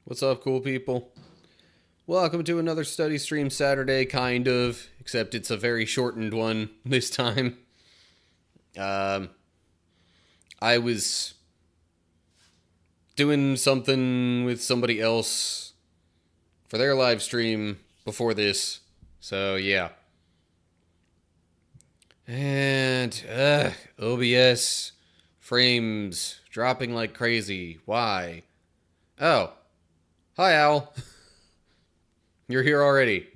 What's up, cool people? Welcome to another study stream Saturday, kind of, except it's a very shortened one this time. Um, I was doing something with somebody else for their live stream before this, so yeah. And, OBS frames dropping like crazy. Why? Oh, hi, Al. You're here already.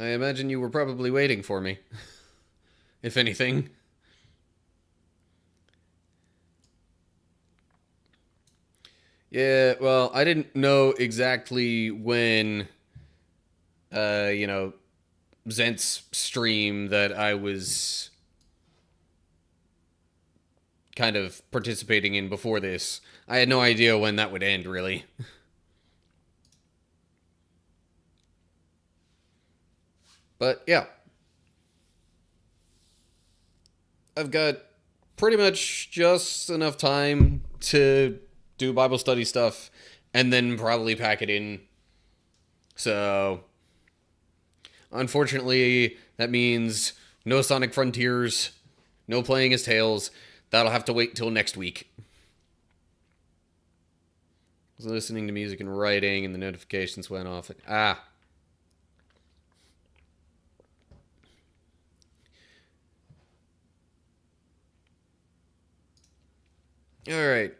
I imagine you were probably waiting for me, if anything. Yeah, well, I didn't know exactly when, uh, you know, Zent's stream that I was kind of participating in before this. I had no idea when that would end, really. But yeah, I've got pretty much just enough time to do Bible study stuff and then probably pack it in. So, unfortunately, that means no Sonic Frontiers, no playing as Tails. That'll have to wait till next week. I was listening to music and writing, and the notifications went off. All right.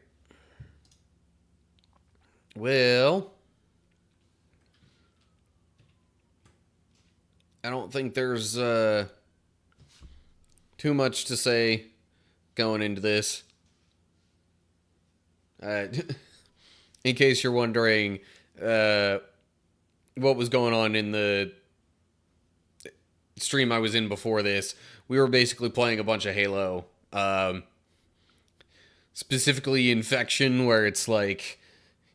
Well, I don't think there's too much to say going into this. In case you're wondering what was going on in the stream I was in before this, we were basically playing a bunch of Halo. Specifically Infection, where it's like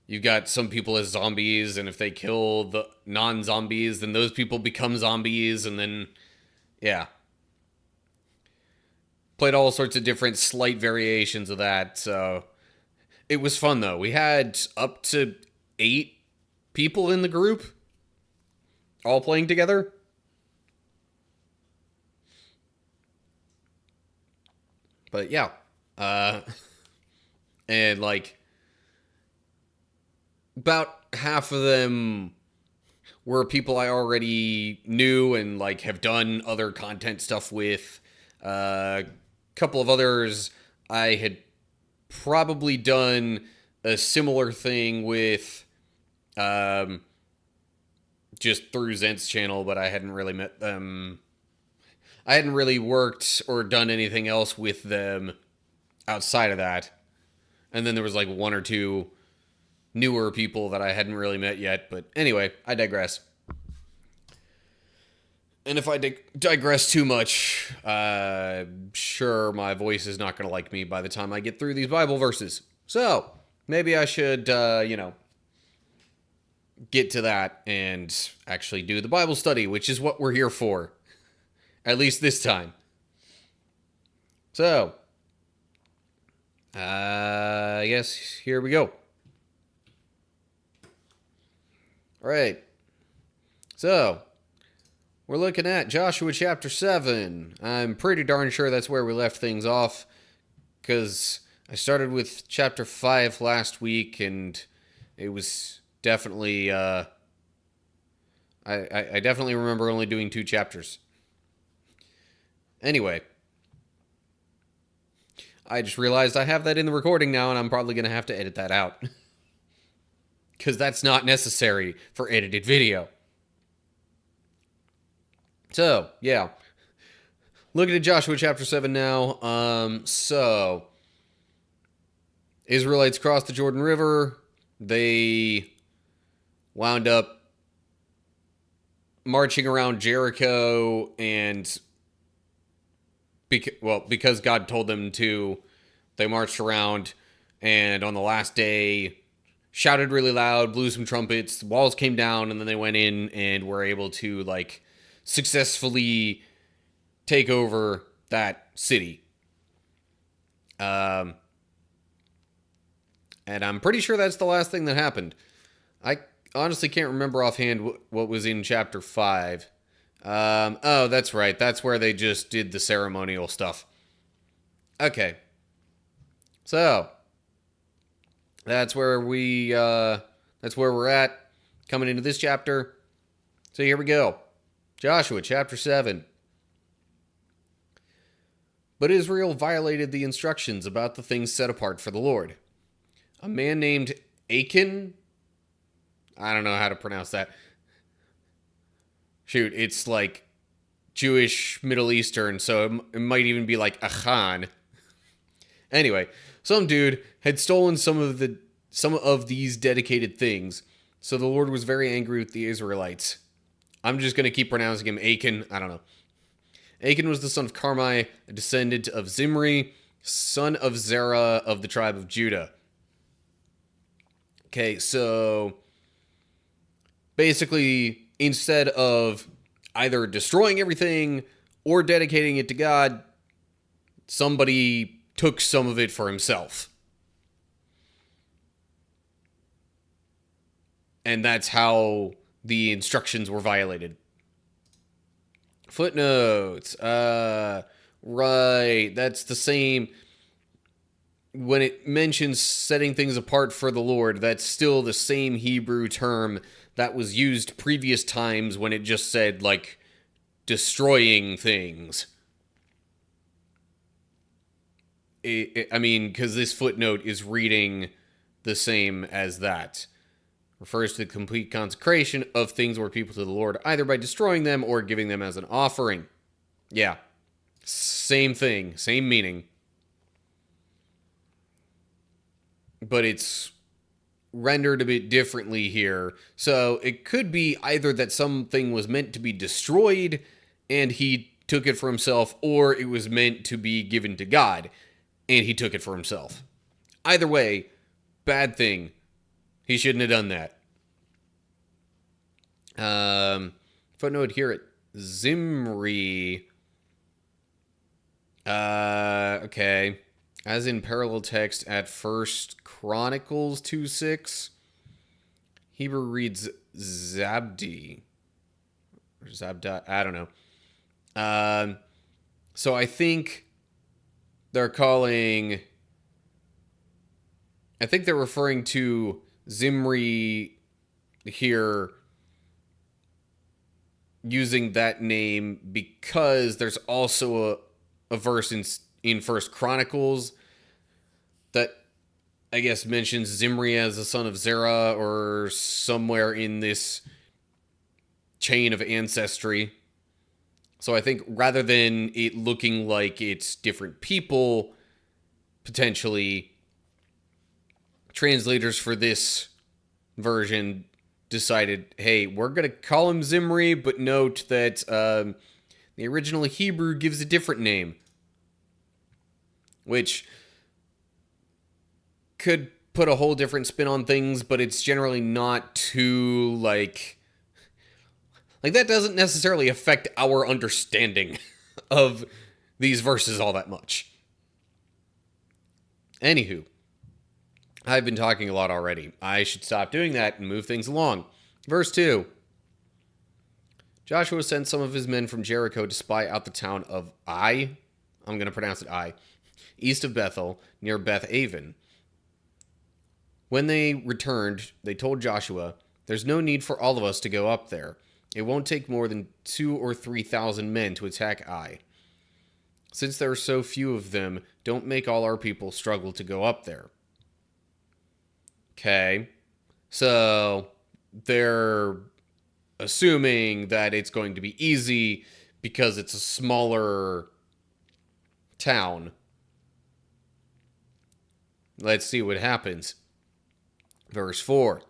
you've got some people as zombies, and if they kill the non-zombies, then those people become zombies, and then, yeah. Played all sorts of different slight variations of that, so it was fun, though. We had up to 8 people in the group, all playing together. But yeah, and like about half of them were people I already knew and like have done other content stuff with. A couple of others I had probably done a similar thing with, just through Zent's channel, but I hadn't really met them. I hadn't really worked or done anything else with them outside of that. And then there was like one or two newer people that I hadn't really met yet. But anyway, I digress. And if I digress too much, sure, my voice is not going to like me by the time I get through these Bible verses. So, maybe I should, get to that and actually do the Bible study, which is what we're here for. At least this time. So, I guess here we go. All right. So, we're looking at Joshua chapter 7. I'm pretty darn sure that's where we left things off, because I started with chapter 5 last week, and it was definitely, I definitely remember only doing 2 chapters. Anyway, I just realized I have that in the recording now, and I'm probably going to have to edit that out. Because that's not necessary for edited video. So, yeah. Looking at Joshua chapter 7 now. So, Israelites crossed the Jordan River. They wound up marching around Jericho, and because God told them to, they marched around, and on the last day shouted really loud, blew some trumpets, the walls came down, and then they went in and were able to like successfully take over that city. Um, and I'm pretty sure that's the last thing that happened. I honestly can't remember offhand what was in chapter 5. Oh, that's right. That's where they just did the ceremonial stuff. Okay. So, that's where that's where we're at coming into this chapter. So here we go. Joshua chapter 7. But Israel violated the instructions about the things set apart for the Lord. A man named Achan, I don't know how to pronounce that. Shoot, it's like Jewish Middle Eastern, so it might even be like Achan. Anyway, some dude had stolen some of these dedicated things, so the Lord was very angry with the Israelites. I'm just gonna keep pronouncing him Achan. I don't know. Achan was the son of Carmi, a descendant of Zimri, son of Zerah of the tribe of Judah. Okay, so basically, instead of either destroying everything or dedicating it to God, somebody took some of it for himself. And that's how the instructions were violated. Footnotes. Right. That's the same. When it mentions setting things apart for the Lord, that's still the same Hebrew term that was used previous times when it just said, like, destroying things. I mean, because this footnote is reading the same as that. Refers to the complete consecration of things or people to the Lord, either by destroying them or giving them as an offering. Yeah. Same thing, same meaning. But it's rendered a bit differently here. So it could be either that something was meant to be destroyed and he took it for himself, or it was meant to be given to God and he took it for himself. Either way, bad thing. He shouldn't have done that. Footnote here at Zimri. Okay. As in parallel text at 1 Chronicles 2:6, Hebrew reads Zabdi. Or Zabda, I don't know. So I think they're referring to Zimri here using that name because there's also a verse in First Chronicles that I guess mentions Zimri as the son of Zerah or somewhere in this chain of ancestry. So I think rather than it looking like it's different people, potentially translators for this version decided, hey, we're going to call him Zimri, but note that the original Hebrew gives a different name, which could put a whole different spin on things, but it's generally not too, like that doesn't necessarily affect our understanding of these verses all that much. Anywho, I've been talking a lot already. I should stop doing that and move things along. Verse 2. Joshua sent some of his men from Jericho to spy out the town of Ai. I'm going to pronounce it Ai. East of Bethel, near Beth Aven. When they returned, they told Joshua, "There's no need for all of us to go up there. It won't take more than 2,000 or 3,000 men to attack Ai. Since there are so few of them, don't make all our people struggle to go up there." Okay, so they're assuming that it's going to be easy because it's a smaller town. Let's see what happens. Verse 4.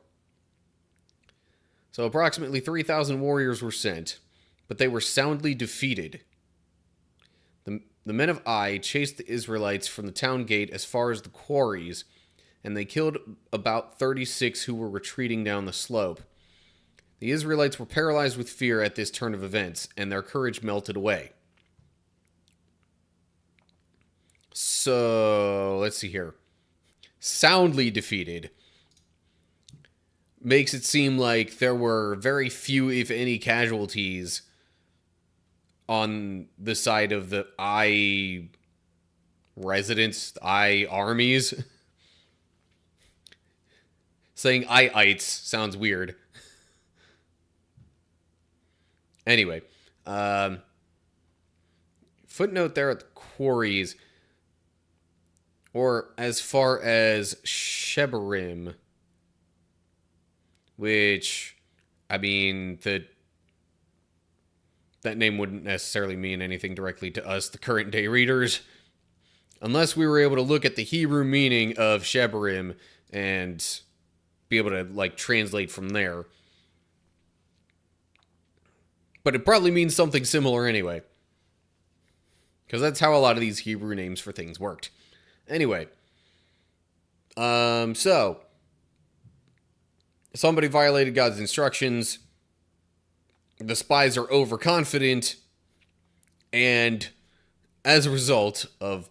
So approximately 3,000 warriors were sent, but they were soundly defeated. The men of Ai chased the Israelites from the town gate as far as the quarries, and they killed about 36 who were retreating down the slope. The Israelites were paralyzed with fear at this turn of events, and their courage melted away. So, let's see here. Soundly defeated makes it seem like there were very few, if any, casualties on the side of the Ai residents, Ai armies. Saying Aiites sounds weird. Anyway, footnote there at the quarries, or as far as Shebarim, which, I mean, that name wouldn't necessarily mean anything directly to us, the current day readers, unless we were able to look at the Hebrew meaning of Shebarim and be able to, like, translate from there. But it probably means something similar anyway, because that's how a lot of these Hebrew names for things worked. Anyway, so somebody violated God's instructions. The spies are overconfident, and as a result of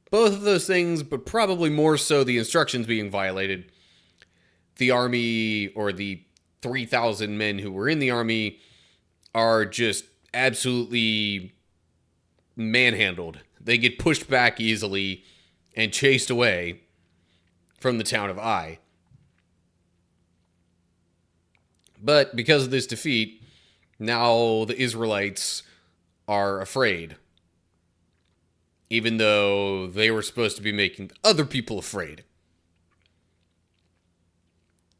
both of those things, but probably more so the instructions being violated, the army, or the 3,000 men who were in the army, are just absolutely manhandled. They get pushed back easily and chased away from the town of Ai. But because of this defeat, now the Israelites are afraid. Even though they were supposed to be making other people afraid.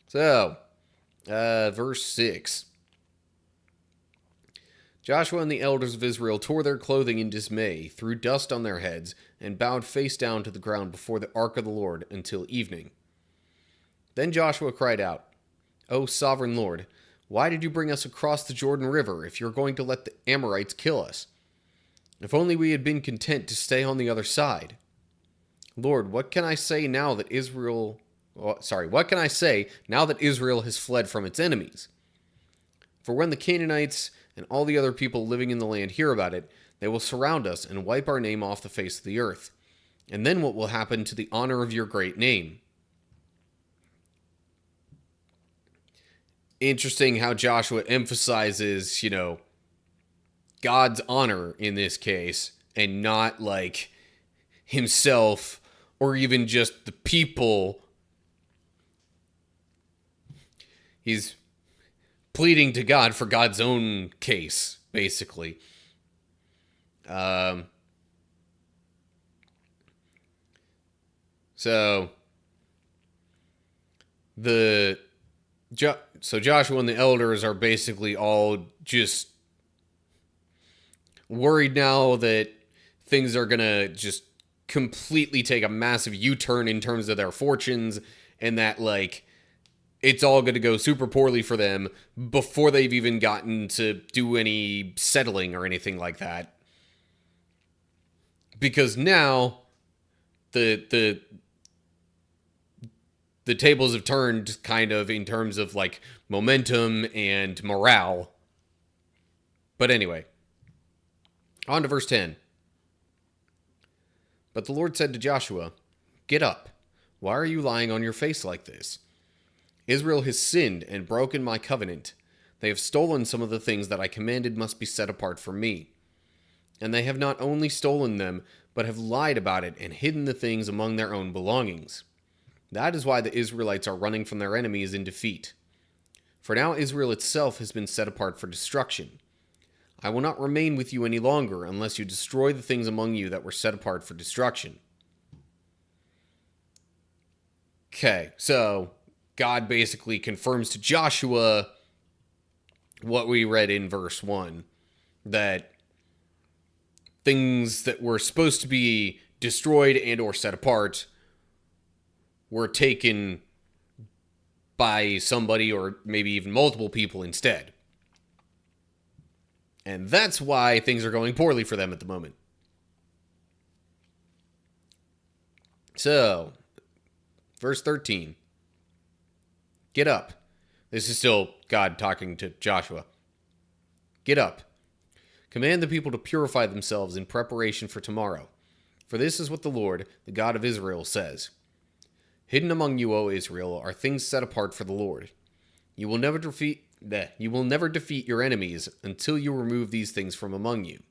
So, verse 6. Joshua and the elders of Israel tore their clothing in dismay, threw dust on their heads, and bowed face down to the ground before the ark of the Lord until evening. Then Joshua cried out, "O sovereign Lord, why did you bring us across the Jordan River if you're going to let the Amorites kill us? If only we had been content to stay on the other side. Lord, what can I say now that Israel has fled from its enemies? For when the Canaanites and all the other people living in the land hear about it, they will surround us and wipe our name off the face of the earth. And then what will happen to the honor of your great name?" Interesting how Joshua emphasizes, God's honor in this case, and not like himself or even just the people. He's pleading to God for God's own case, basically. So Joshua and the elders are basically all just worried now that things are going to just completely take a massive U-turn in terms of their fortunes, and that, like, it's all going to go super poorly for them before they've even gotten to do any settling or anything like that. Because now the tables have turned kind of in terms of like momentum and morale. But anyway, on to verse 10. But the Lord said to Joshua, "Get up. Why are you lying on your face like this? Israel has sinned and broken my covenant. They have stolen some of the things that I commanded must be set apart for me. And they have not only stolen them, but have lied about it and hidden the things among their own belongings. That is why the Israelites are running from their enemies in defeat. For now Israel itself has been set apart for destruction. I will not remain with you any longer unless you destroy the things among you that were set apart for destruction." Okay, so God basically confirms to Joshua what we read in verse 1, that things that were supposed to be destroyed and or set apart were taken by somebody or maybe even multiple people instead. And that's why things are going poorly for them at the moment. So, verse 13. Get up. This is still God talking to Joshua. Get up. Command the people to purify themselves in preparation for tomorrow. For this is what the Lord, the God of Israel, says. Hidden among you, O Israel, are things set apart for the Lord. You will never defeat your enemies until you remove these things from among you.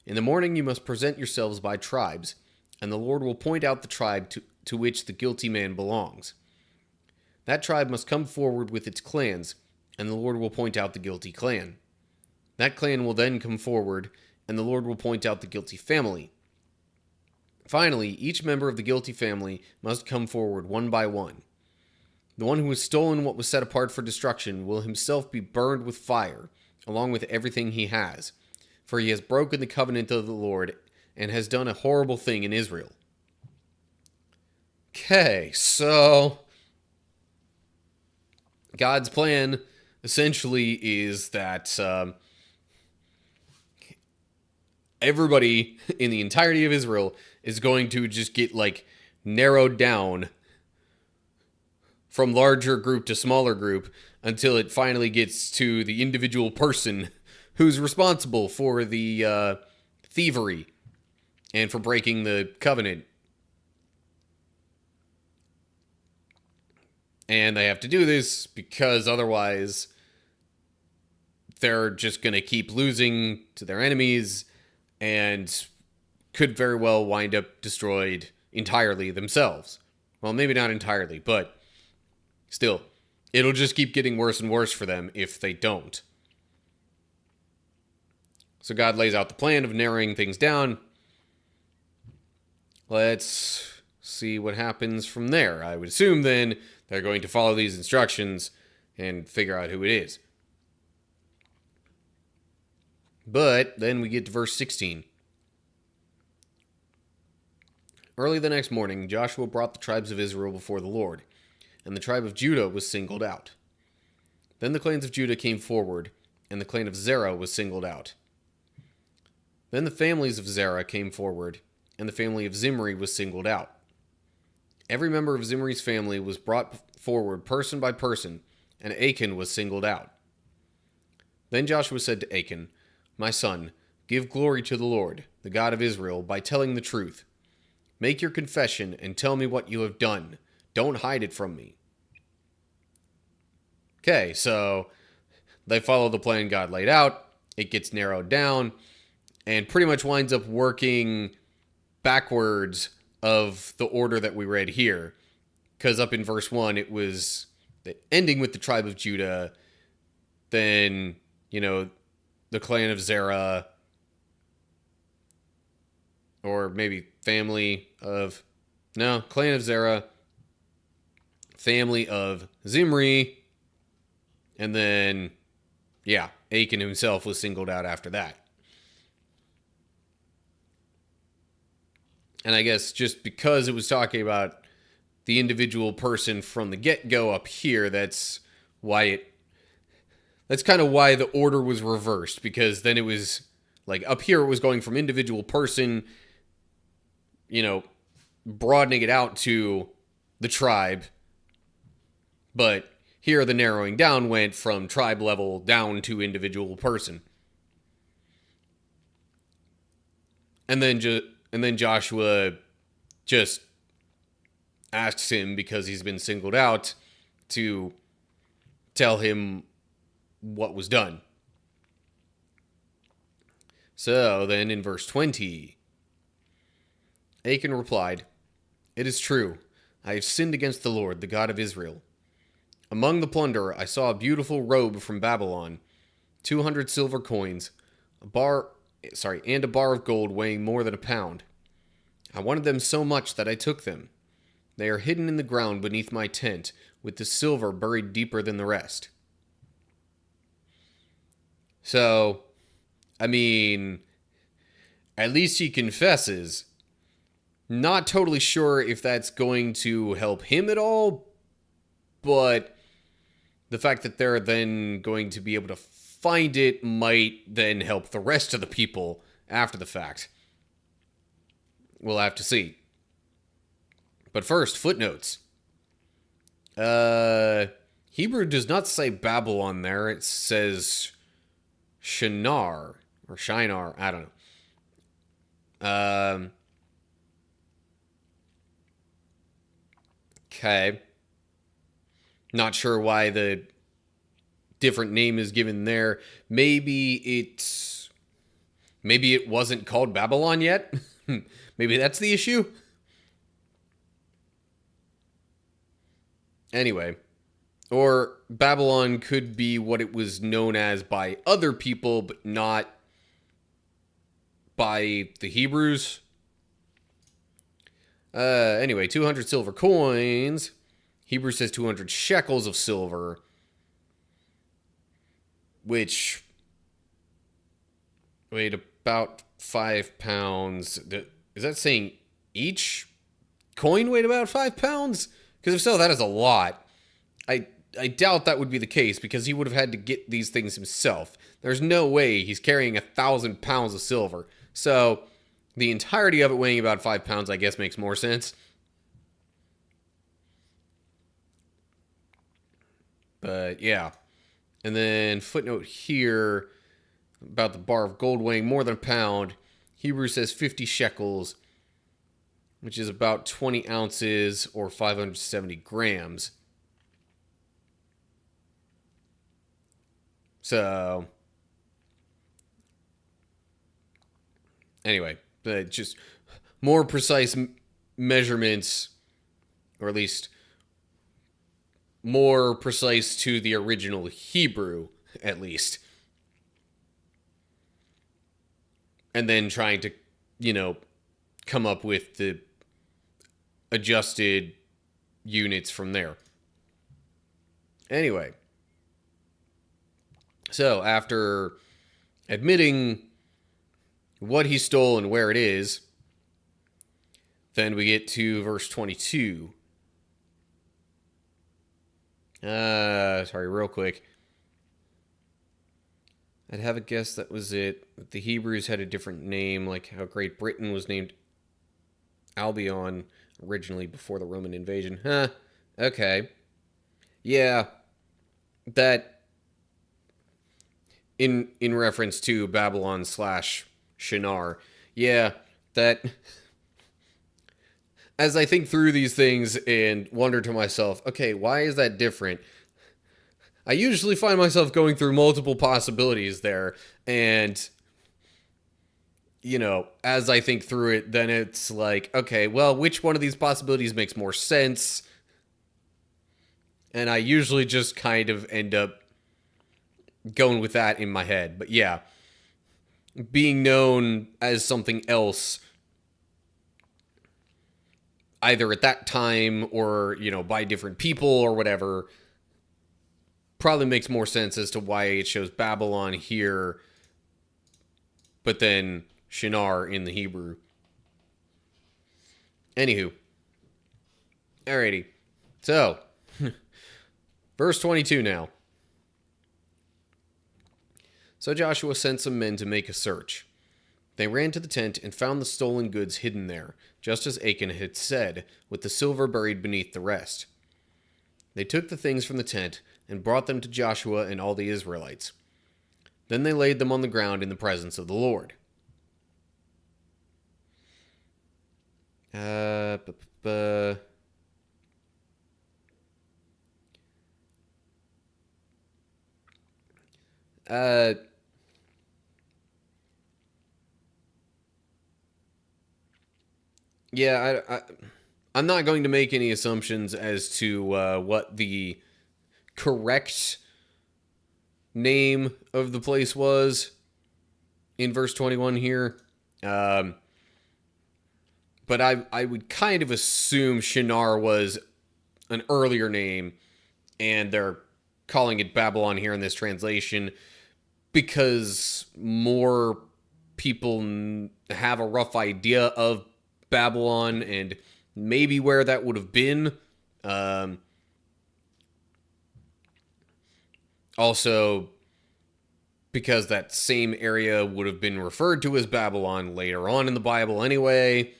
In the morning you must present yourselves by tribes, and the Lord will point out the tribe to which the guilty man belongs. That tribe must come forward with its clans, and the Lord will point out the guilty clan. That clan will then come forward, and the Lord will point out the guilty family. Finally, each member of the guilty family must come forward one by one. The one who has stolen what was set apart for destruction will himself be burned with fire, along with everything he has, for he has broken the covenant of the Lord and has done a horrible thing in Israel. Okay, so God's plan essentially is that everybody in the entirety of Israel is going to just get narrowed down from larger group to smaller group until it finally gets to the individual person who's responsible for the thievery and for breaking the covenant. And they have to do this because otherwise they're just going to keep losing to their enemies and could very well wind up destroyed entirely themselves. Well, maybe not entirely, but still, it'll just keep getting worse and worse for them if they don't. So God lays out the plan of narrowing things down. Let's see what happens from there. I would assume then they're going to follow these instructions and figure out who it is. But then we get to verse 16. Early the next morning, Joshua brought the tribes of Israel before the Lord, and the tribe of Judah was singled out. Then the clans of Judah came forward, and the clan of Zerah was singled out. Then the families of Zerah came forward, and the family of Zimri was singled out. Every member of Zimri's family was brought forward person by person, and Achan was singled out. Then Joshua said to Achan, "My son, give glory to the Lord, the God of Israel, by telling the truth. Make your confession and tell me what you have done. Don't hide it from me." Okay, so they follow the plan God laid out. It gets narrowed down and pretty much winds up working backwards of the order that we read here. Because up in verse 1, it was ending with the tribe of Judah, then, the clan of Zerah, or maybe clan of Zerah, family of Zimri, and then, Achan himself was singled out after that. And I guess just because it was talking about the individual person from the get-go up here, that's kind of why the order was reversed, because then it was up here it was going from individual person, broadening it out to the tribe, but here the narrowing down went from tribe level down to individual person. And then Joshua just asks him, because he's been singled out, to tell him what was done. So then in verse 20, Achan replied, "It is true, I have sinned against the Lord, the God of Israel. Among the plunder I saw a beautiful robe from Babylon, 200 silver coins, and a bar of gold weighing more than a pound. I wanted them so much that I took them. They are hidden in the ground beneath my tent, with the silver buried deeper than the rest." So, at least he confesses. Not totally sure if that's going to help him at all, but the fact that they're then going to be able to find it might then help the rest of the people after the fact. We'll have to see. But first, footnotes. Hebrew does not say Babylon there. It says Shinar, or Shinar, I don't know. Okay. Not sure why the different name is given there. Maybe it wasn't called Babylon yet. Maybe that's the issue. Anyway, or Babylon could be what it was known as by other people, but not by the Hebrews. Anyway, 200 silver coins. Hebrews says 200 shekels of silver, which weighed about 5 pounds. Is that saying each coin weighed about 5 pounds? Because if so, that is a lot. I doubt that would be the case, because he would have had to get these things himself. There's no way he's carrying 1,000 pounds of silver. So the entirety of it weighing about 5 pounds, I guess, makes more sense. But yeah. And then footnote here about the bar of gold weighing more than a pound. Hebrew says 50 shekels, which is about 20 ounces or 570 grams. So, anyway, just more precise measurements, or at least more precise to the original Hebrew, at least. And then trying to, come up with the adjusted units from there. Anyway. So, after admitting what he stole and where it is, then we get to verse 22. Sorry, real quick. I'd have a guess that was it. The Hebrews had a different name, like how Great Britain was named Albion originally before the Roman invasion. Huh, okay. Yeah, that... In reference to Babylon / Shinar. Yeah, that... As I think through these things and wonder to myself, okay, why is that different? I usually find myself going through multiple possibilities there, and, as I think through it, then it's like, okay, well, which one of these possibilities makes more sense? And I usually just kind of end up going with that in my head. But yeah, being known as something else, either at that time or, by different people or whatever, probably makes more sense as to why it shows Babylon here, but then Shinar in the Hebrew. Anywho. Alrighty. So, verse 22 now. So Joshua sent some men to make a search. They ran to the tent and found the stolen goods hidden there, just as Achan had said, with the silver buried beneath the rest. They took the things from the tent and brought them to Joshua and all the Israelites. Then they laid them on the ground in the presence of the Lord. Yeah, I'm not going to make any assumptions as to what the correct name of the place was in verse 21 here. But I would kind of assume Shinar was an earlier name, and they're calling it Babylon here in this translation because more people have a rough idea of Babylon and maybe where that would have been. Also, because that same area would have been referred to as Babylon later on in the Bible anyway.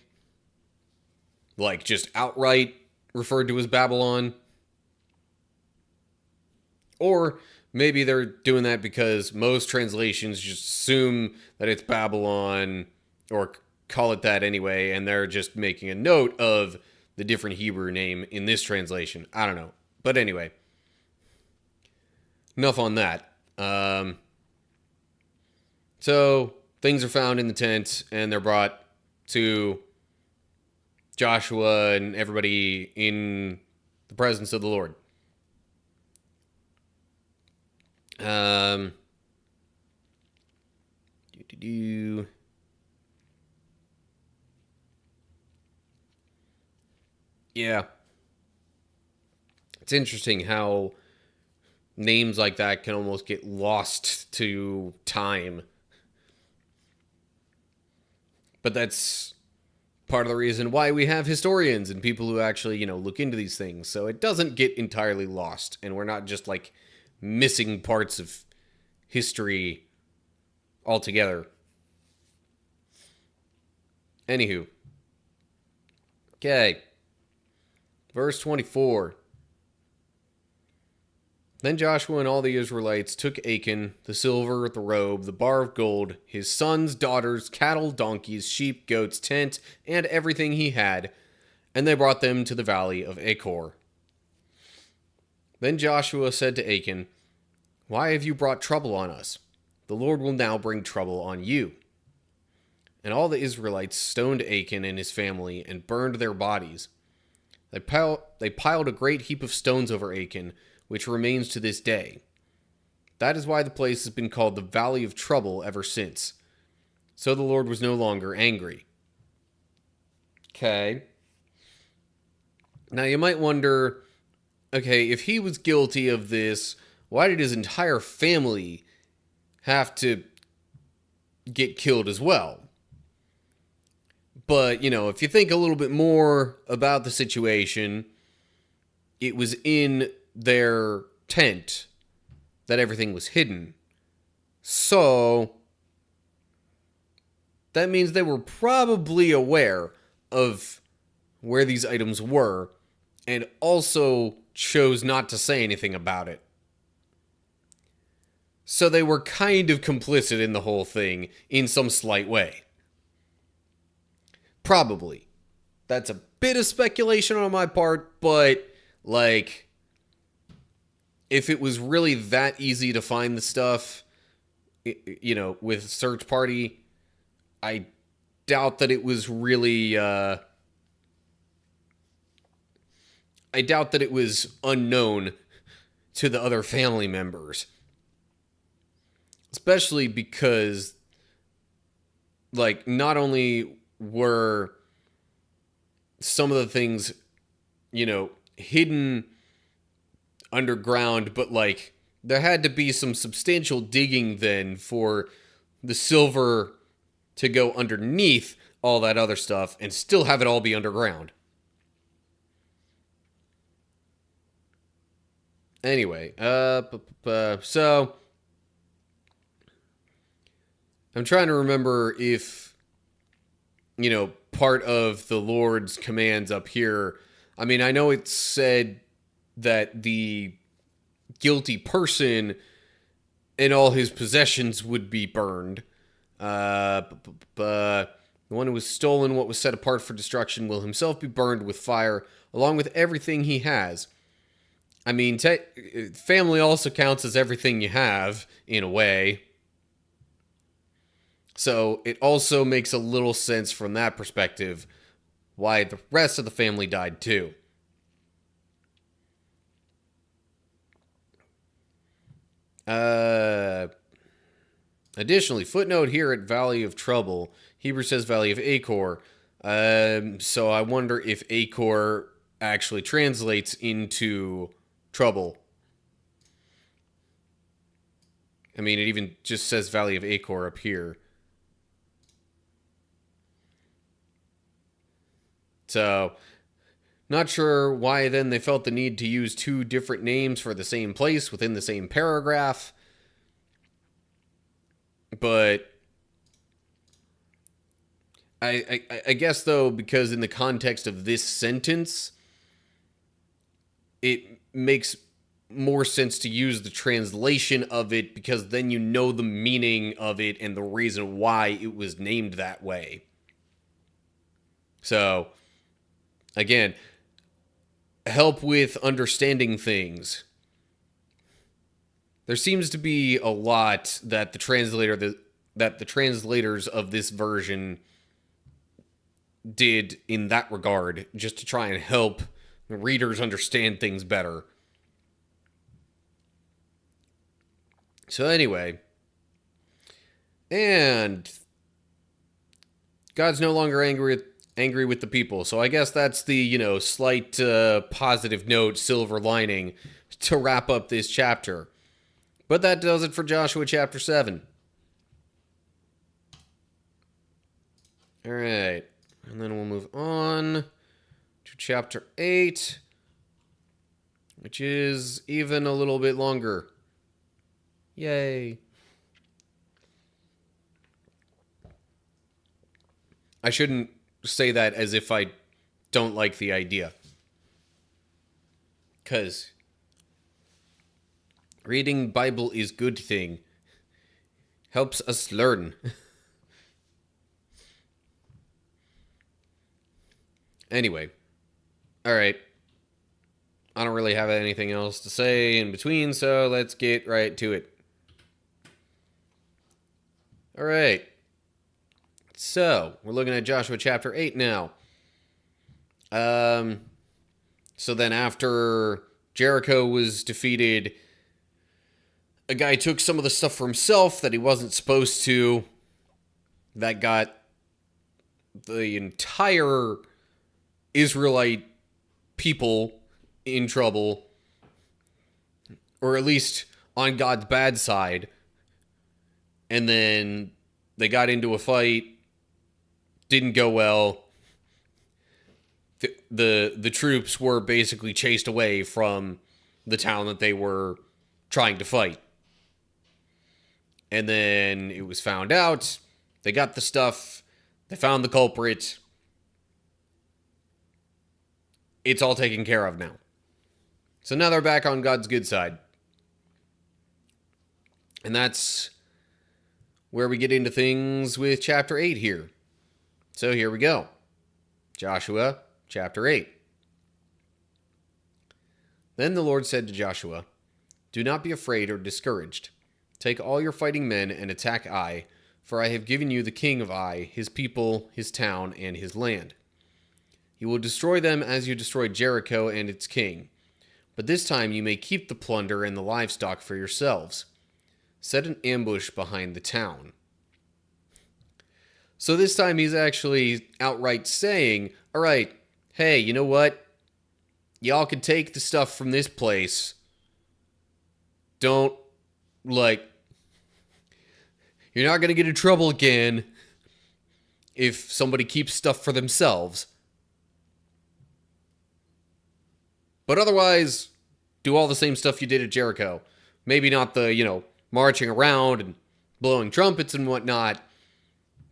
Like, just outright referred to as Babylon. Or maybe they're doing that because most translations just assume that it's Babylon, or call it that anyway, and they're just making a note of the different Hebrew name in this translation. I don't know. But anyway, enough on that. So things are found in the tent, and they're brought to Joshua and everybody in the presence of the Lord. Yeah. It's interesting how names like that can almost get lost to time. But that's part of the reason why we have historians and people who actually, look into these things. So it doesn't get entirely lost, and we're not just like missing parts of history altogether. Anywho. Okay. Verse 24. Then Joshua and all the Israelites took Achan, the silver, the robe, the bar of gold, his sons, daughters, cattle, donkeys, sheep, goats, tent, and everything he had, and they brought them to the valley of Achor. Then Joshua said to Achan, "Why have you brought trouble on us? The Lord will now bring trouble on you." And all the Israelites stoned Achan and his family and burned their bodies. They piled a great heap of stones over Achan, which remains to this day. That is why the place has been called the Valley of Trouble ever since. So the Lord was no longer angry. Okay. Now you might wonder, okay, if he was guilty of this, why did his entire family have to get killed as well? But, if you think a little bit more about the situation, it was in their tent that everything was hidden. So that means they were probably aware of where these items were and also chose not to say anything about it. So they were kind of complicit in the whole thing in some slight way. Probably. That's a bit of speculation on my part, but if it was really that easy to find the stuff, with search party, I doubt that it was really, I doubt that it was unknown to the other family members. Especially because, not only were some of the things, hidden underground, but there had to be some substantial digging then for the silver to go underneath all that other stuff and still have it all be underground. Anyway, so I'm trying to remember if, part of the Lord's commands up here, I mean, I know it said that the guilty person and all his possessions would be burned. The one who was stolen what was set apart for destruction will himself be burned with fire, along with everything he has. I mean, family also counts as everything you have, in a way. So it also makes a little sense from that perspective why the rest of the family died too. Additionally, footnote here at Valley of Trouble, Hebrew says Valley of Achor. So I wonder if Achor actually translates into trouble. I mean, it even just says Valley of Achor up here. So, not sure why then they felt the need to use two different names for the same place within the same paragraph. But I guess, though, because in the context of this sentence, it makes more sense to use the translation of it, because then you know the meaning of it and the reason why it was named that way. So again, help with understanding things. There seems to be a lot that the translators of this version did in that regard, just to try and help readers understand things better. So anyway, and God's no longer angry with the people. So I guess that's the, slight positive note, silver lining to wrap up this chapter. But that does it for Joshua chapter 7. All right. And then we'll move on to chapter 8, which is even a little bit longer. Yay. I shouldn't say that as if I don't like the idea. Because reading Bible is good thing. Helps us learn. Anyway. Alright. I don't really have anything else to say in between, so let's get right to it. Alright. So, we're looking at Joshua chapter 8 now. So then after Jericho was defeated, a guy took some of the stuff for himself that he wasn't supposed to. That got the entire Israelite people in trouble. Or at least on God's bad side. And then they got into a fight. Didn't go well. The troops were basically chased away from the town that they were trying to fight. And then it was found out. They got the stuff. They found the culprit. It's all taken care of now. So now they're back on God's good side. And that's where we get into things with chapter 8 here. So here we go. Joshua chapter 8. Then the Lord said to Joshua, "Do not be afraid or discouraged. Take all your fighting men and attack Ai, for I have given you the king of Ai, his people, his town, and his land. You will destroy them as you destroyed Jericho and its king. But this time you may keep the plunder and the livestock for yourselves. Set an ambush behind the town." So this time he's actually outright saying, all right, hey, you know what? Y'all can take the stuff from this place. Don't, you're not going to get in trouble again if somebody keeps stuff for themselves. But otherwise, do all the same stuff you did at Jericho. Maybe not the, marching around and blowing trumpets and whatnot,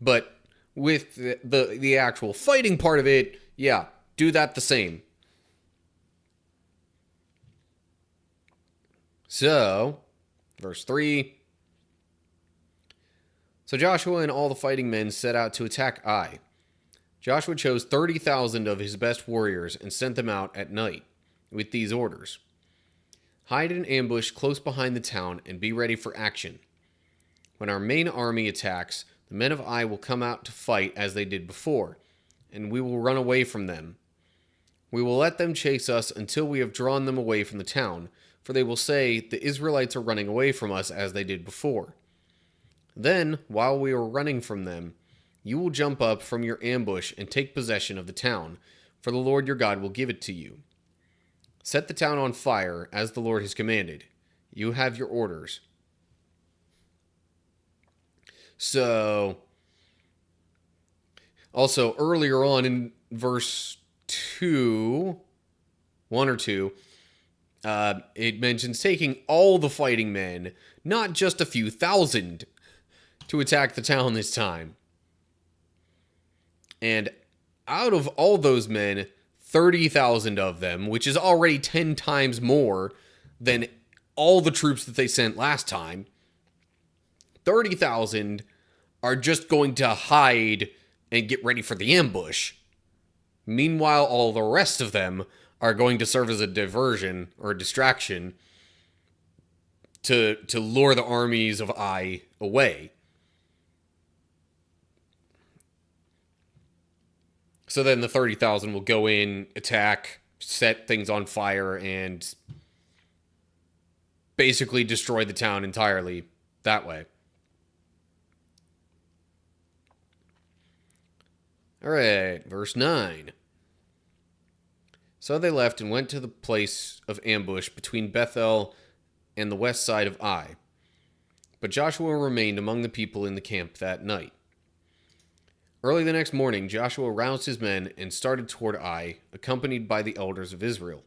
but with the actual fighting part of it, yeah, do that the same. So, verse 3. So Joshua and all the fighting men set out to attack Ai. Joshua chose 30,000 of his best warriors and sent them out at night with these orders. Hide in ambush close behind the town and be ready for action. When our main army attacks, the men of Ai will come out to fight as they did before, and we will run away from them. We will let them chase us until we have drawn them away from the town, for they will say, the Israelites are running away from us as they did before. Then, while we are running from them, you will jump up from your ambush and take possession of the town, for the Lord your God will give it to you. Set the town on fire, as the Lord has commanded. You have your orders. So, also earlier on in verse 2, 1 or 2, it mentions taking all the fighting men, not just a few thousand, to attack the town this time. And out of all those men, 30,000 of them, which is already 10 times more than all the troops that they sent last time, 30,000 are just going to hide and get ready for the ambush. Meanwhile, all the rest of them are going to serve as a diversion or a distraction to lure the armies of Ai away. So then the 30,000 will go in, attack, set things on fire, and basically destroy the town entirely that way. Alright, verse 9. So they left and went to the place of ambush between Bethel and the west side of Ai. But Joshua remained among the people in the camp that night. Early the next morning, Joshua roused his men and started toward Ai, accompanied by the elders of Israel.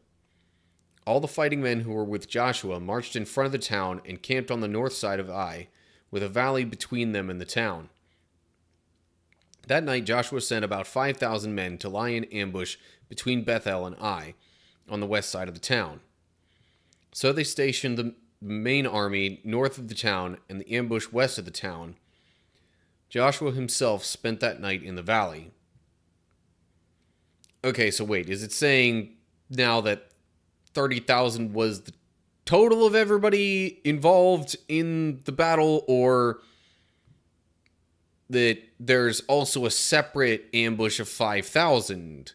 All the fighting men who were with Joshua marched in front of the town and camped on the north side of Ai, with a valley between them and the town. That night Joshua sent about 5,000 men to lie in ambush between Bethel and Ai, on the west side of the town. So they stationed the main army north of the town and the ambush west of the town. Joshua himself spent that night in the valley. Okay, so wait, is it saying now that 30,000 was the total of everybody involved in the battle, or that there's also a separate ambush of 5,000?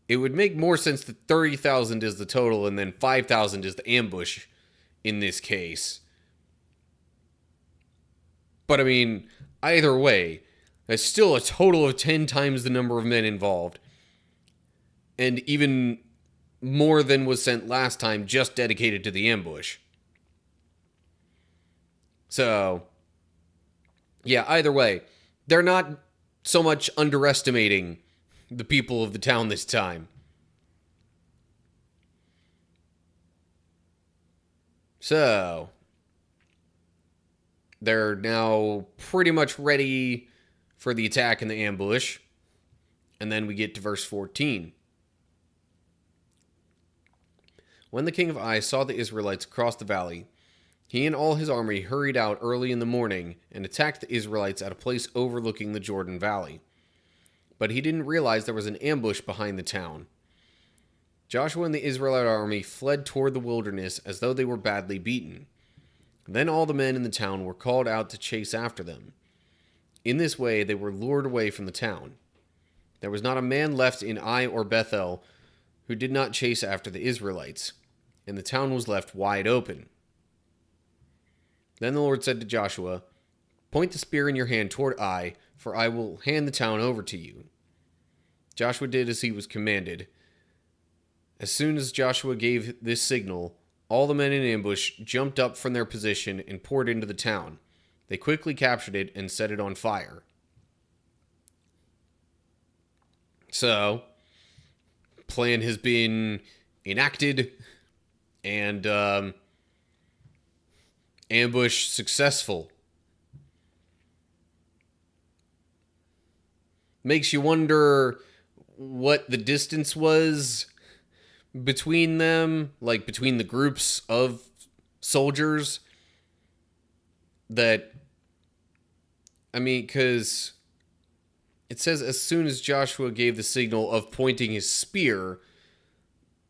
It would make more sense that 30,000 is the total and then 5,000 is the ambush in this case. But I mean, either way, that's still a total of 10 times the number of men involved. And even more than was sent last time, just dedicated to the ambush. So, yeah, either way, they're not so much underestimating the people of the town this time. So, they're now pretty much ready for the attack and the ambush. And then we get to verse 14. When the king of Ai saw the Israelites across the valley, he and all his army hurried out early in the morning and attacked the Israelites at a place overlooking the Jordan Valley. But he didn't realize there was an ambush behind the town. Joshua and the Israelite army fled toward the wilderness as though they were badly beaten. Then all the men in the town were called out to chase after them. In this way, they were lured away from the town. There was not a man left in Ai or Bethel who did not chase after the Israelites, and the town was left wide open. Then the Lord said to Joshua, "Point the spear in your hand toward Ai, for I will hand the town over to you." Joshua did as he was commanded. As soon as Joshua gave this signal, all the men in ambush jumped up from their position and poured into the town. They quickly captured it and set it on fire. So, plan has been enacted, and ambush successful. Makes you wonder what the distance was between them, like between the groups of soldiers. That, I mean, because it says as soon as Joshua gave the signal of pointing his spear,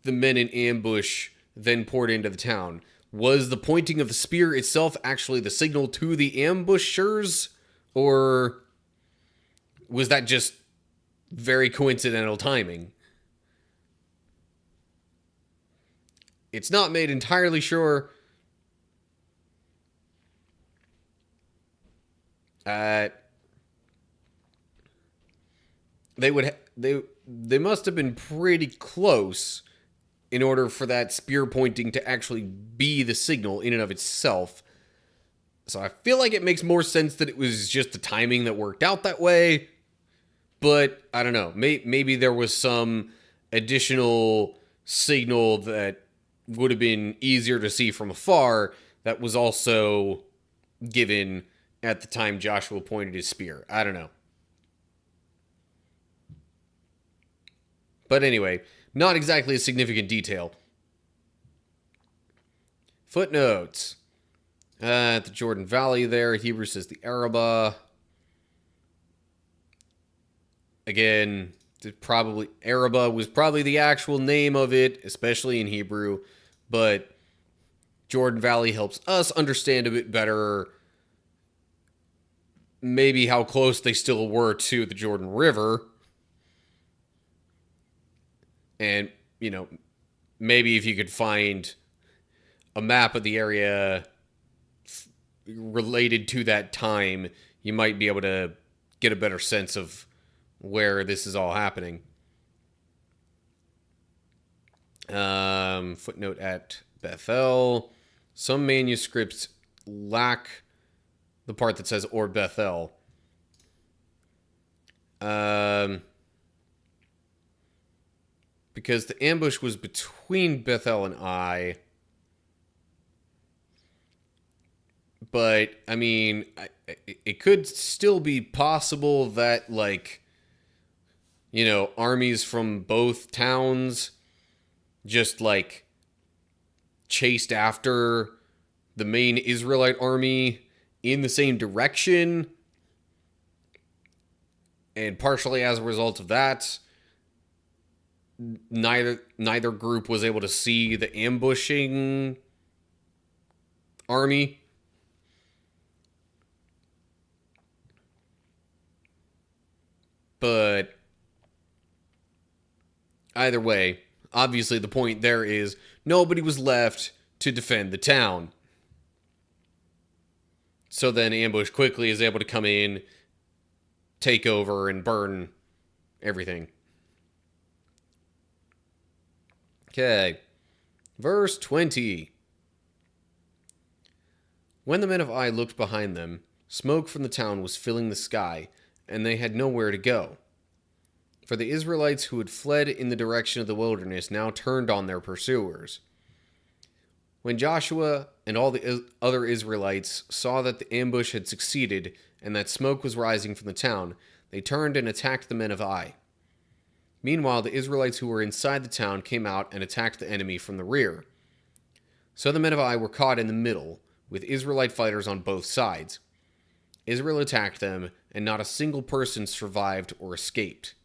the men in ambush then poured into the town. Was the pointing of the spear itself actually the signal to the ambushers? Or was that just very coincidental timing? It's not made entirely sure. They must have been pretty close in order for that spear pointing to actually be the signal in and of itself. So I feel like it makes more sense that it was just the timing that worked out that way. But I don't know. Maybe there was some additional signal that would have been easier to see from afar that was also given at the time Joshua pointed his spear. I don't know. But anyway, not exactly a significant detail. Footnotes. At the Jordan Valley there, Hebrews says the Arabah. Again, probably Araba was probably the actual name of it, especially in Hebrew, but Jordan Valley helps us understand a bit better maybe how close they still were to the Jordan River. And, maybe if you could find a map of the area related to that time, you might be able to get a better sense of where this is all happening. Footnote at Bethel. Some manuscripts lack the part that says or Bethel. Because the ambush was between Bethel and Ai. But, I mean, it could still be possible that, armies from both towns just, chased after the main Israelite army in the same direction. And partially as a result of that, neither group was able to see the ambushing army. But either way, obviously the point there is nobody was left to defend the town. So then Ambush quickly is able to come in, take over, and burn everything. Okay. Verse 20. When the men of Ai looked behind them, smoke from the town was filling the sky, and they had nowhere to go. For the Israelites who had fled in the direction of the wilderness now turned on their pursuers. When Joshua and all the other Israelites saw that the ambush had succeeded and that smoke was rising from the town, they turned and attacked the men of Ai. Meanwhile, the Israelites who were inside the town came out and attacked the enemy from the rear. So the men of Ai were caught in the middle, with Israelite fighters on both sides. Israel attacked them, and not a single person survived or escaped.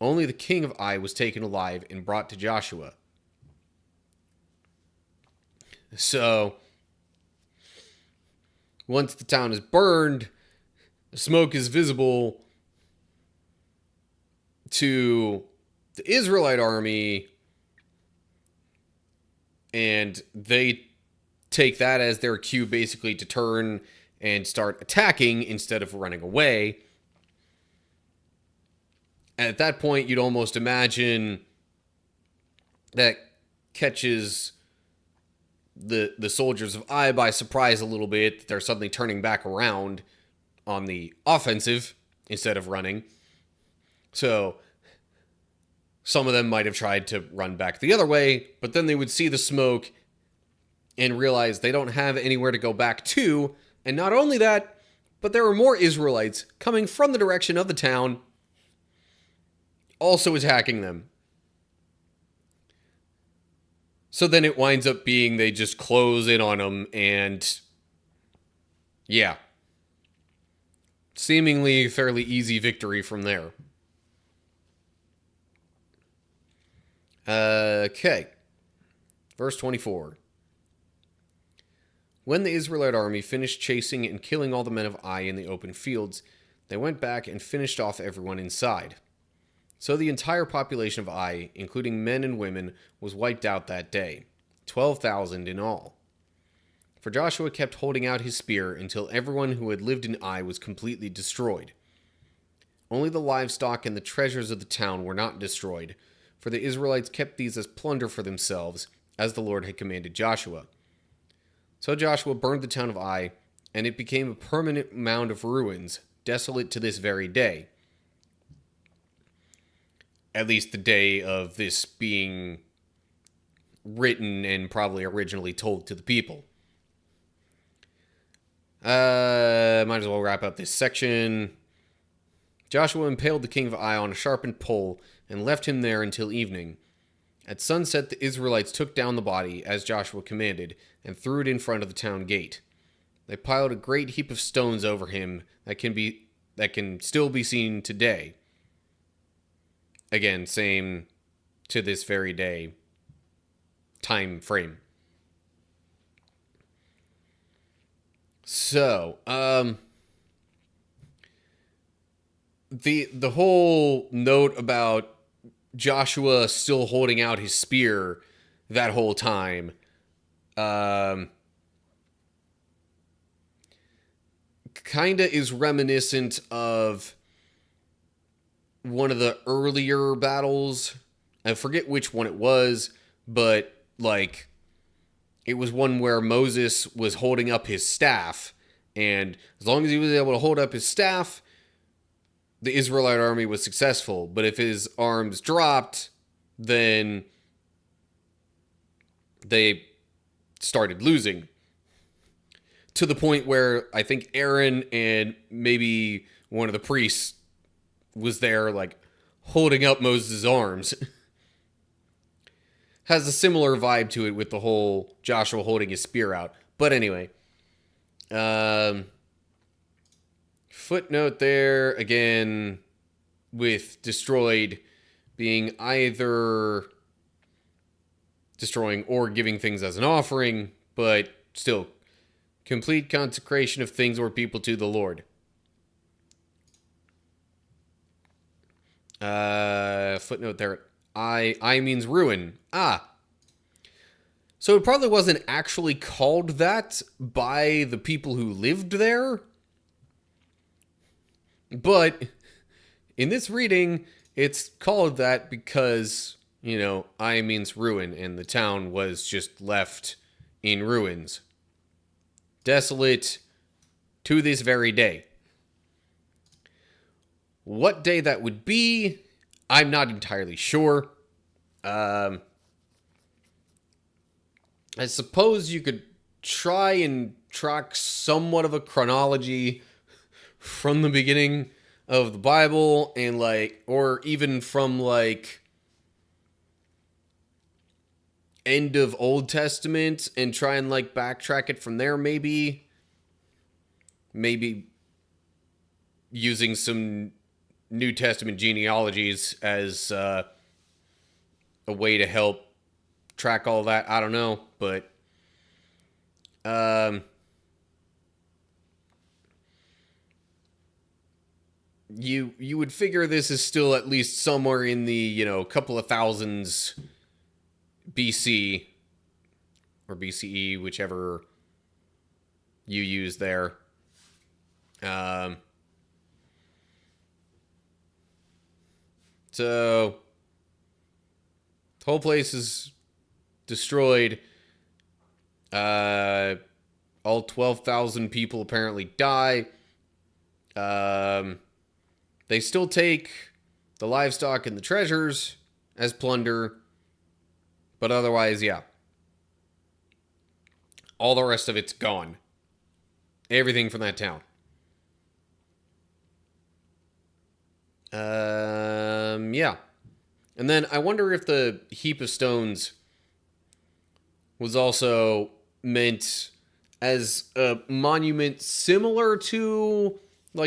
Only the king of Ai was taken alive and brought to Joshua. So, once the town is burned, the smoke is visible to the Israelite army, and they take that as their cue basically to turn and start attacking instead of running away. And at that point, you'd almost imagine that catches the soldiers of Ai by surprise a little bit. They're suddenly turning back around on the offensive instead of running. So some of them might have tried to run back the other way, but then they would see the smoke and realize they don't have anywhere to go back to. And not only that, but there were more Israelites coming from the direction of the town, also attacking them. So then it winds up being they just close in on them, and yeah, seemingly fairly easy victory from there. Okay. Verse 24. When the Israelite army finished chasing and killing all the men of Ai in the open fields, they went back and finished off everyone inside. So the entire population of Ai, including men and women, was wiped out that day, 12,000 in all. For Joshua kept holding out his spear until everyone who had lived in Ai was completely destroyed. Only the livestock and the treasures of the town were not destroyed, for the Israelites kept these as plunder for themselves, as the Lord had commanded Joshua. So Joshua burned the town of Ai, and it became a permanent mound of ruins, desolate to this very day. At least the day of this being written and probably originally told to the people. Might as well wrap up this section. Joshua impaled the king of Ai on a sharpened pole and left him there until evening. At sunset, the Israelites took down the body, as Joshua commanded, and threw it in front of the town gate. They piled a great heap of stones over him that can still be seen today. again, same to this very day time frame. So, the whole note about Joshua still holding out his spear that whole time, kinda is reminiscent of one of the earlier battles. I forget which one it was, but like it was one where Moses was holding up his staff, and as long as he was able to hold up his staff, the Israelite army was successful. But if his arms dropped, then they started losing. To the point where I think Aaron and maybe one of the priests was there, like, holding up Moses' arms. Has a similar vibe to it with the whole Joshua holding his spear out. But anyway. Footnote there, again, with destroyed being either destroying or giving things as an offering, but still, complete consecration of things or people to the Lord. Footnote there. I means ruin. So it probably wasn't actually called that by the people who lived there. But in this reading, it's called that because, I means ruin, and the town was just left in ruins. Desolate to this very day. What day that would be, I'm not entirely sure. I suppose you could try and track somewhat of a chronology from the beginning of the Bible and or even from end of Old Testament and try and backtrack it from there maybe using some New Testament genealogies as a way to help track all that. I don't know, but you would figure this is still at least somewhere in the couple of thousands BC or BCE, whichever you use there. So the whole place is destroyed. All 12,000 people apparently die. They still take the livestock and the treasures as plunder. But otherwise, yeah. All the rest of it's gone. Everything from that town. Yeah. And then I wonder if the heap of stones was also meant as a monument similar to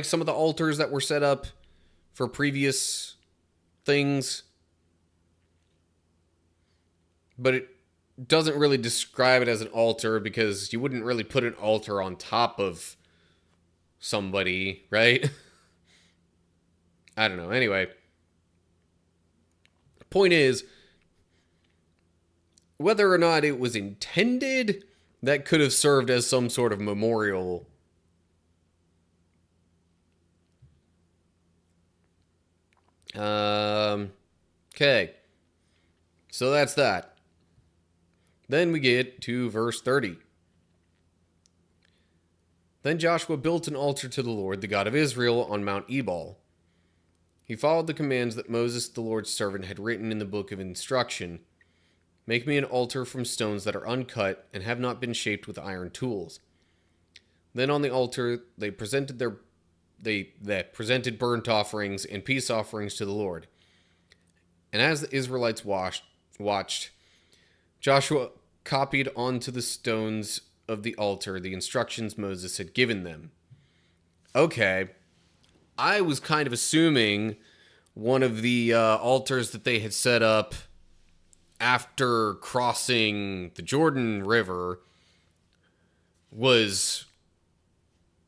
some of the altars that were set up for previous things. But it doesn't really describe it as an altar because you wouldn't really put an altar on top of somebody, right? I don't know. Anyway, point is, whether or not it was intended, that could have served as some sort of memorial. Okay. So that's that. Then we get to verse 30. Then Joshua built an altar to the Lord, the God of Israel, on Mount Ebal. He followed the commands that Moses, the Lord's servant, had written in the book of instruction. Make me an altar from stones that are uncut and have not been shaped with iron tools. Then on the altar they presented presented burnt offerings and peace offerings to the Lord. And as the Israelites watched, Joshua copied onto the stones of the altar the instructions Moses had given them. Okay, I was kind of assuming one of the altars that they had set up after crossing the Jordan River was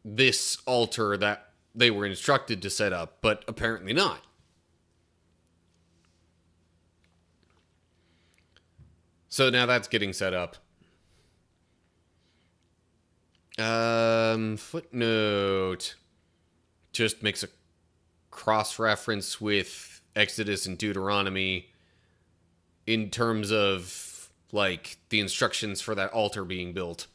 this altar that they were instructed to set up, but apparently not. So now that's getting set up. Footnote just makes a cross-reference with Exodus and Deuteronomy in terms of, like, the instructions for that altar being built.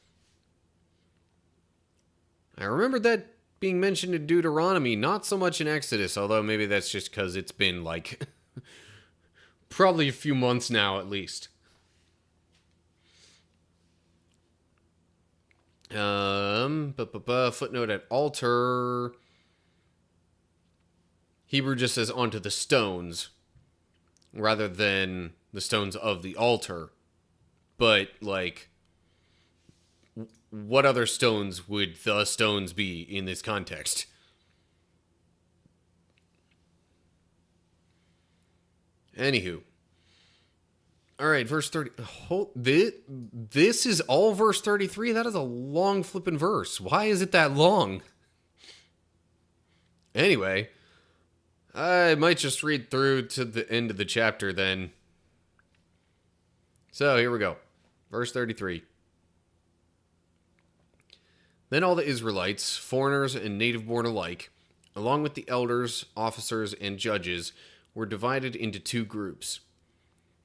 I remember that being mentioned in Deuteronomy, not so much in Exodus, although maybe that's just because it's been, like, probably a few months now at least. Footnote at altar. Hebrew just says onto the stones, rather than the stones of the altar. But, like, what other stones would the stones be in this context? Anywho. Alright, verse 30. This is all verse 33? That is a long flippin' verse. Why is it that long? Anyway, I might just read through to the end of the chapter then. So, here we go. Verse 33. Then all the Israelites, foreigners and native-born alike, along with the elders, officers, and judges, were divided into two groups.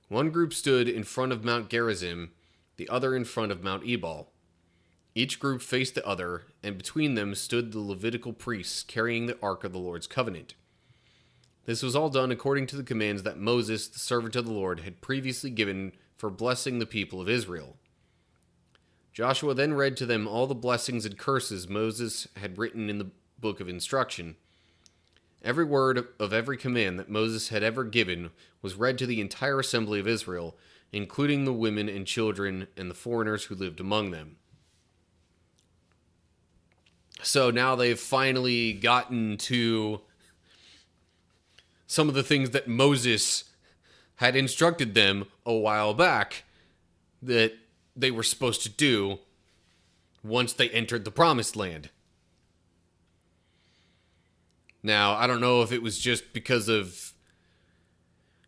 One group stood in front of Mount Gerizim, the other in front of Mount Ebal. Each group faced the other, and between them stood the Levitical priests carrying the Ark of the Lord's covenant. This was all done according to the commands that Moses, the servant of the Lord, had previously given for blessing the people of Israel. Joshua then read to them all the blessings and curses Moses had written in the book of instruction. Every word of every command that Moses had ever given was read to the entire assembly of Israel, including the women and children and the foreigners who lived among them. So now they've finally gotten to some of the things that Moses had instructed them a while back that they were supposed to do once they entered the Promised Land. Now, I don't know if it was just because of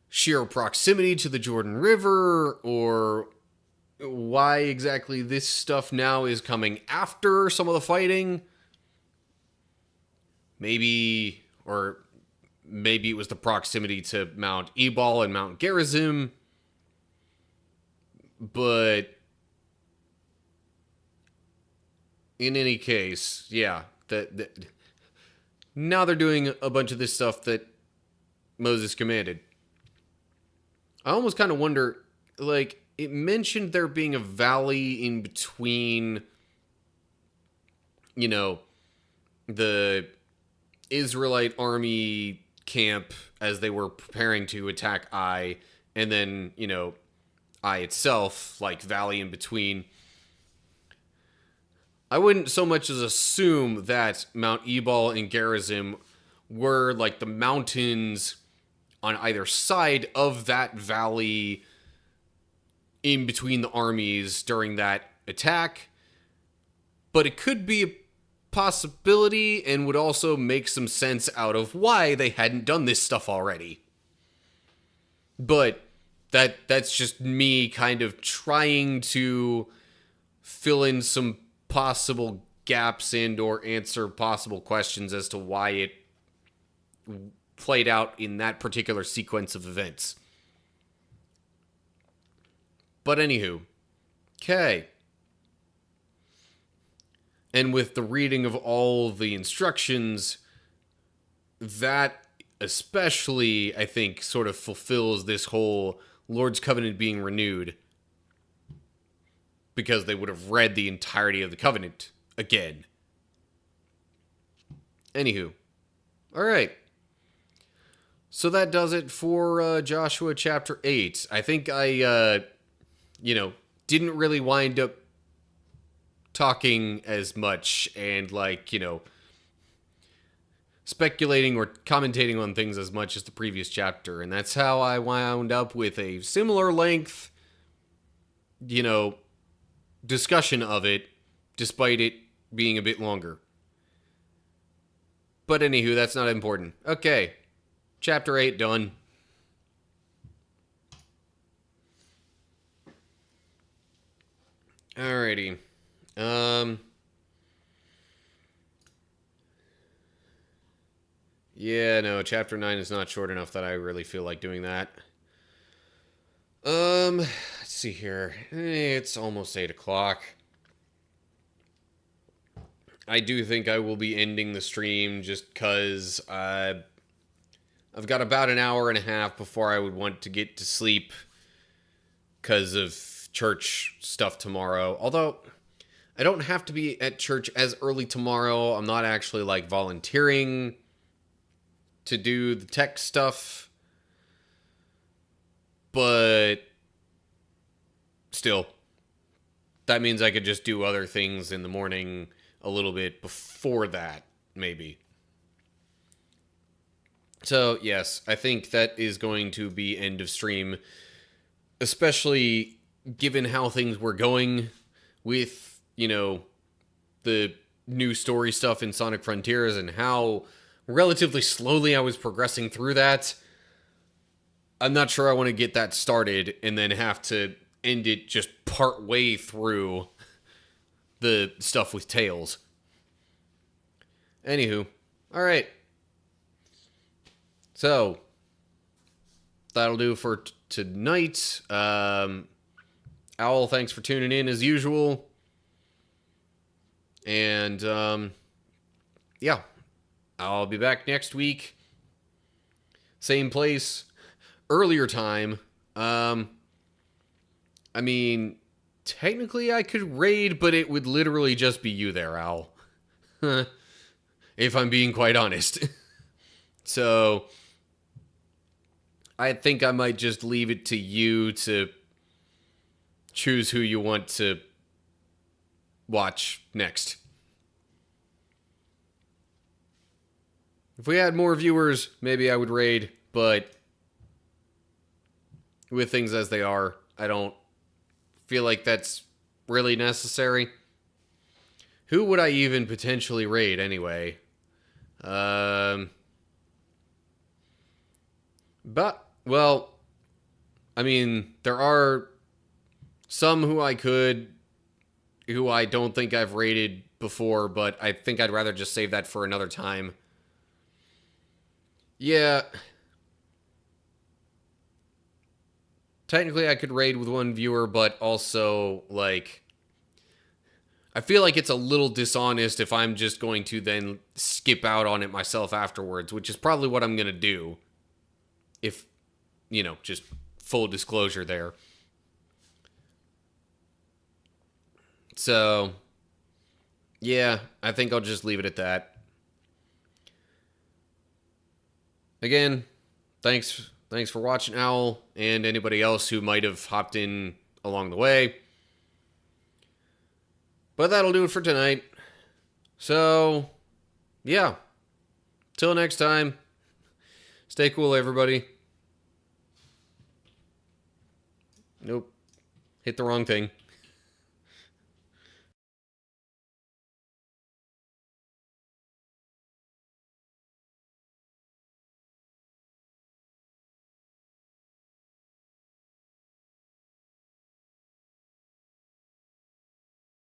sheer proximity to the Jordan River or why exactly this stuff now is coming after some of the fighting. Maybe it was the proximity to Mount Ebal and Mount Gerizim. But in any case, yeah, now they're doing a bunch of this stuff that Moses commanded. I almost kind of wonder, like, it mentioned there being a valley in between, the Israelite army camp as they were preparing to attack Ai, and then, Ai itself, like, valley in between. I wouldn't so much as assume that Mount Ebal and Gerizim were like the mountains on either side of that valley in between the armies during that attack. But it could be a possibility and would also make some sense out of why they hadn't done this stuff already. But that's just me kind of trying to fill in some possible gaps and or answer possible questions as to why it played out in that particular sequence of events. But anywho, okay. And with the reading of all the instructions, that especially, I think, sort of fulfills this whole Lord's Covenant being renewed. Because they would have read the entirety of the covenant again. Anywho. Alright. So that does it for Joshua chapter 8. I think I, didn't really wind up talking as much and, speculating or commentating on things as much as the previous chapter. And that's how I wound up with a similar length, discussion of it, despite it being a bit longer. But anywho, that's not important. Okay, chapter 8 done. Alrighty. Yeah, no, chapter 9 is not short enough that I really feel like doing that. Let's see here. It's almost 8 o'clock. I do think I will be ending the stream just because I've got about an hour and a half before I would want to get to sleep because of church stuff tomorrow. Although, I don't have to be at church as early tomorrow. I'm not actually, volunteering to do the tech stuff. But still, that means I could just do other things in the morning a little bit before that, maybe. So, yes, I think that is going to be end of stream, especially given how things were going with, the new story stuff in Sonic Frontiers and how relatively slowly I was progressing through that. I'm not sure I want to get that started and then have to end it just part way through the stuff with Tails. Anywho, alright. So, that'll do for tonight. Owl, thanks for tuning in as usual. And, yeah. I'll be back next week. Same place. Earlier time. Technically I could raid, but it would literally just be you there, Owl. If I'm being quite honest. So, I think I might just leave it to you to choose who you want to watch next. If we had more viewers, maybe I would raid, but with things as they are, I don't feel like that's really necessary. Who would I even potentially raid anyway? There are some who I don't think I've raided before, but I think I'd rather just save that for another time. Yeah. Technically, I could raid with one viewer, but also, I feel like it's a little dishonest if I'm just going to then skip out on it myself afterwards, which is probably what I'm going to do. If, just full disclosure there. So, yeah, I think I'll just leave it at that. Again, thanks for watching, Owl, and anybody else who might have hopped in along the way. But that'll do it for tonight. So, yeah. Till next time, stay cool, everybody. Nope. Hit the wrong thing.